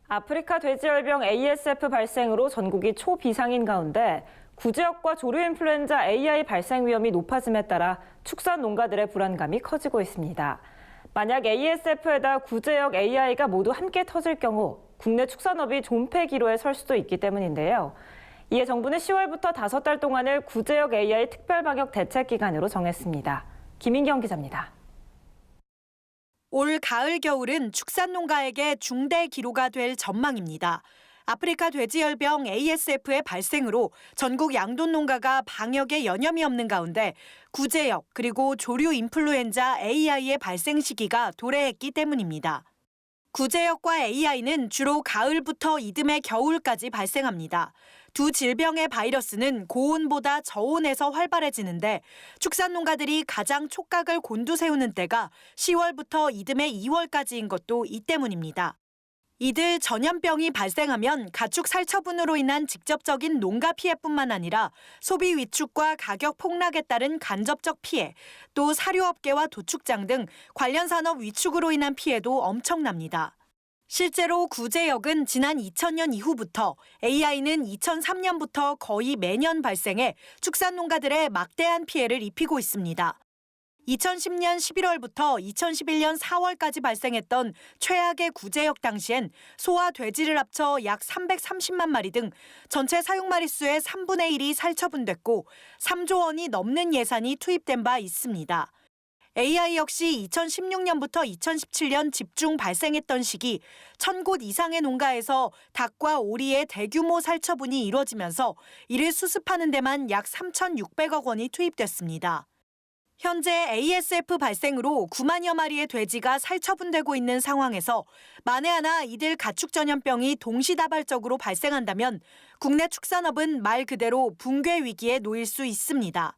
아프리카 돼지열병 ASF 발생으로 전국이 초비상인 가운데 구제역과 조류인플루엔자 AI 발생 위험이 높아짐에 따라 축산 농가들의 불안감이 커지고 있습니다. 만약 ASF에다 구제역 AI가 모두 함께 터질 경우 국내 축산업이 존폐 기로에 설 수도 있기 때문인데요. 이에 정부는 10월부터 5달 동안을 구제역 AI 특별방역 대책 기간으로 정했습니다. 김인경 기자입니다. 올 가을 겨울은 축산 농가에게 중대 기로가 될 전망입니다. 아프리카 돼지열병 ASF의 발생으로 전국 양돈 농가가 방역에 여념이 없는 가운데 구제역 그리고 조류 인플루엔자 AI의 발생 시기가 도래했기 때문입니다. 구제역과 AI는 주로 가을부터 이듬해 겨울까지 발생합니다. 두 질병의 바이러스는 고온보다 저온에서 활발해지는데 축산 농가들이 가장 촉각을 곤두세우는 때가 10월부터 이듬해 2월까지인 것도 이 때문입니다. 이들 전염병이 발생하면 가축 살처분으로 인한 직접적인 농가 피해뿐만 아니라 소비 위축과 가격 폭락에 따른 간접적 피해, 또 사료업계와 도축장 등 관련 산업 위축으로 인한 피해도 엄청납니다. 실제로 구제역은 지난 2000년 이후부터, AI는 2003년부터 거의 매년 발생해 축산 농가들의 막대한 피해를 입히고 있습니다. 2010년 11월부터 2011년 4월까지 발생했던 최악의 구제역 당시엔 소와 돼지를 합쳐 약 330만 마리 등 전체 사육 마리수의 3분의 1이 살처분됐고 3조 원이 넘는 예산이 투입된 바 있습니다. AI 역시 2016년부터 2017년 집중 발생했던 시기 1000곳 이상의 농가에서 닭과 오리의 대규모 살처분이 이뤄지면서 이를 수습하는 데만 약 3,600억 원이 투입됐습니다. 현재 ASF 발생으로 9만여 마리의 돼지가 살처분되고 있는 상황에서 만에 하나 이들 가축 전염병이 동시다발적으로 발생한다면 국내 축산업은 말 그대로 붕괴 위기에 놓일 수 있습니다.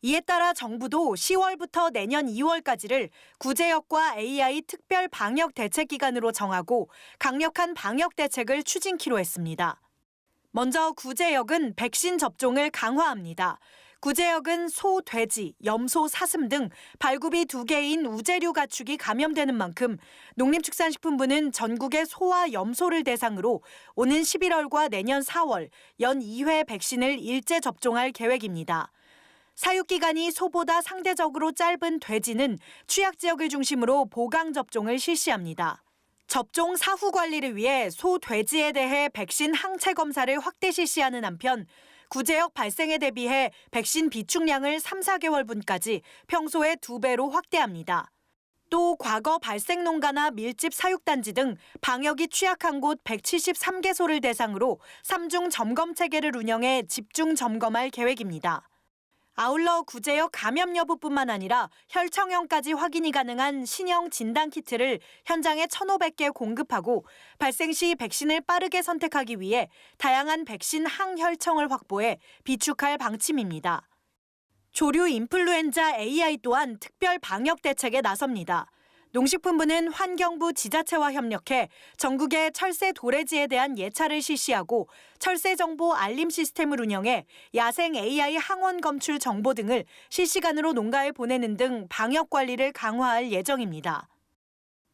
이에 따라 정부도 10월부터 내년 2월까지를 구제역과 AI 특별 방역 대책 기간으로 정하고 강력한 방역 대책을 추진키로 했습니다. 먼저 구제역은 백신 접종을 강화합니다. 구제역은 소, 돼지, 염소, 사슴 등 발굽이 2개인 우제류 가축이 감염되는 만큼 농림축산식품부는 전국의 소와 염소를 대상으로 오는 11월과 내년 4월 연 2회 백신을 일제 접종할 계획입니다. 사육기간이 소보다 상대적으로 짧은 돼지는 취약지역을 중심으로 보강 접종을 실시합니다. 접종 사후 관리를 위해 소, 돼지에 대해 백신 항체 검사를 확대 실시하는 한편 구제역 발생에 대비해 백신 비축량을 3, 4개월분까지 평소의 2배로 확대합니다. 또 과거 발생 농가나 밀집 사육단지 등 방역이 취약한 곳 173개소를 대상으로 3중 점검 체계를 운영해 집중 점검할 계획입니다. 아울러 구제역 감염 여부뿐만 아니라 혈청형까지 확인이 가능한 신형 진단키트를 현장에 1,500개 공급하고 발생 시 백신을 빠르게 선택하기 위해 다양한 백신 항혈청을 확보해 비축할 방침입니다. 조류 인플루엔자 AI 또한 특별 방역 대책에 나섭니다. 농식품부는 환경부 지자체와 협력해 전국의 철새 도래지에 대한 예찰을 실시하고 철새 정보 알림 시스템을 운영해 야생 AI 항원 검출 정보 등을 실시간으로 농가에 보내는 등 방역 관리를 강화할 예정입니다.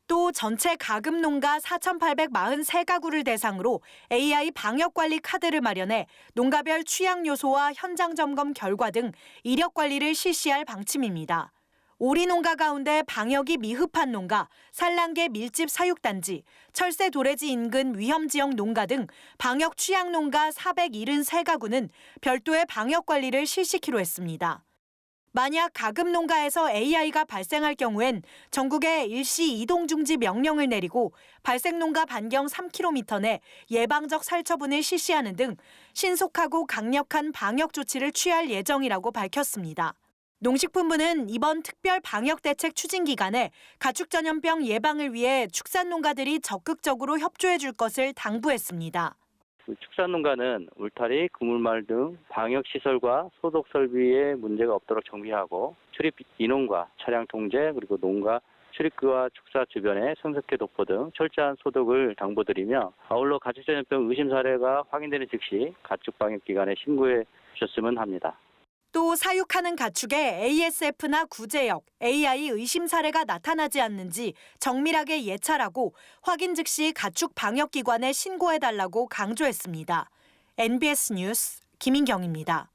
또 전체 가금 농가 4,843가구를 대상으로 AI 방역 관리 카드를 마련해 농가별 취약 요소와 현장 점검 결과 등 이력 관리를 실시할 방침입니다. 오리 농가 가운데 방역이 미흡한 농가, 산란계 밀집 사육단지, 철새 도래지 인근 위험지역 농가 등 방역 취약 농가 473가구는 별도의 방역 관리를 실시키로 했습니다. 만약 가금 농가에서 AI가 발생할 경우엔 전국에 일시 이동 중지 명령을 내리고 발생 농가 반경 3km 내 예방적 살처분을 실시하는 등 신속하고 강력한 방역 조치를 취할 예정이라고 밝혔습니다. 농식품부는 이번 특별 방역 대책 추진 기간에 가축 전염병 예방을 위해 축산 농가들이 적극적으로 협조해 줄 것을 당부했습니다. 축산농가는 울타리, 그물망 등 방역시설과 소독 설비에 문제가 없도록 정비하고 출입 인원과 차량 통제 그리고 농가 출입구와 축사 주변의 손석회 도포 등 철저한 소독을 당부드리며 아울러 가축 전염병 의심 사례가 확인되는 즉시 가축 방역 기관에 신고해 주셨으면 합니다. 또 사육하는 가축에 ASF나 구제역, AI 의심 사례가 나타나지 않는지 정밀하게 예찰하고 확인 즉시 가축 방역기관에 신고해달라고 강조했습니다. NBS 뉴스 김인경입니다.